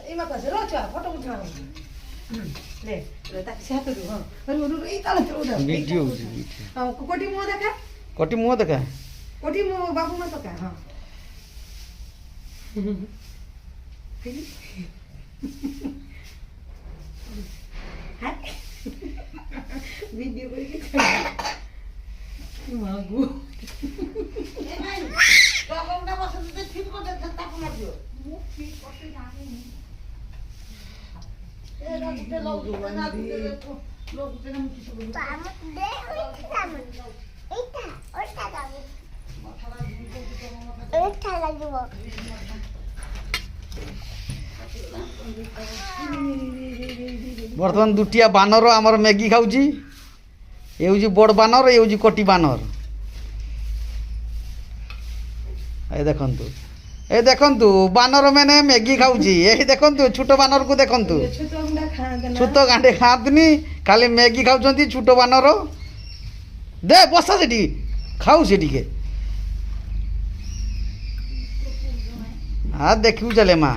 ଏମା ପାଛେ ର ଛୁଆ ଫଟୋ ଉଠା ଲେ ତାକୁ ସେ ହାତ ହଁ ଏଇ ତାଳ ଉଠା ଭିଡିଓ ହଉଛି ଭିଡିଓ ହଁ କୋଟି ମୁହ ଦେଖା କଟି ମୁହ ଦେଖା କୋଟି ମୁହ ବାବୁ ମା ତକା ହଁ ভিডিও করে কি মাগু এ ভাই তগমটা বসতে ঠিক করে তাপ লাগিও মুখ ঠিক করতে জানি এ রাতে লোক না দিতে লোক তেনা মুখ কিছু বলি তো আমি দে ওইটা ওইটা দাও মাথাটা ওইটা লাগিব বর্তমান দুটিয়া বানর আমার ম্যাগি খাউছি এ হচ্ছে বড় বানর এ হচ্ছে কটি বানর এই দেখন্তু বানর মানে ম্যাগি খাউছি এই দেখন্তু ছোট বানর কু দেখন্তু ছোট গাঁটে খাঁতনি খালি ম্যাগি খাউଛନ୍ତି ছোট বানর দে বসা সেটি খাও সেটিকে আর ଦେଖିବୁ ଚାଲେ ମା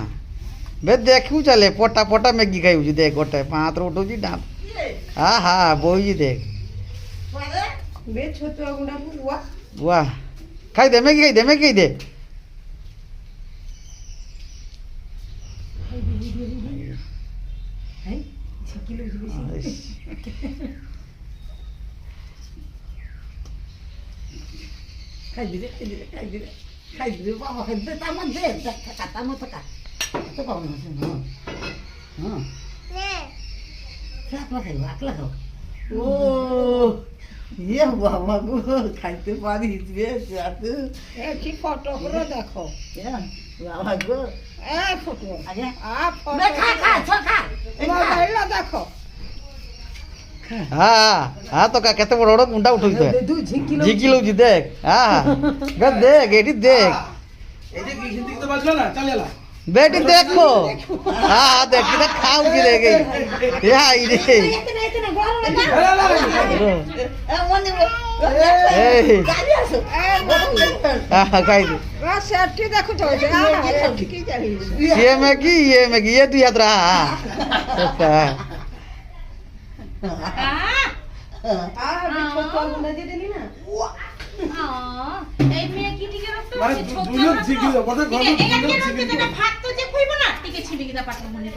ବେ ଦେଖିବୁ ଚାଲେ ପଟା ପଟା ମ୍ୟାଗି ଖାଇବୁଛି ଦେଖ ଗୋଟେ ପାହାତରେ ଉଠଉଛି ଡାଁତ ହା ବଇଛି ଦେଖ ବେ ଛତୁଆ ଗୁଣ୍ଡାକୁ वा ଖାଇଦେ ମ୍ୟାଗି ଖାଇଦେ ମ୍ୟାଗି ଖାଇଦେ ଖାଇଦିରେ ବାବା ଖାଇଦେ ତା ମତେ ତା ମତେ ତ ପାଉନ ହଁ আকলা খাইব আকলা খাও ও ইয়ে বাবা গো খাইতে পারিস রে তুই কি ফটো করে দেখো বাবা গো এ ফটো আগে ফটো খা খা খা মোবাইল দেখো হ্যাঁ তো কেতে বড় বড় গুন্ডা উঠুছে ঝিকি লউছি দেখ দেখ এটি দেখ বেটি দেখো দেখ খাউছি দেখ খাইছি ସିଏ ମ୍ୟାଗି ଇଏ ମ୍ୟାଗି ଇଏ ଦୁଇ ହାତ ভাত তো যে খুইব না টিকে ছিড়ি গিলা পাটনা মনে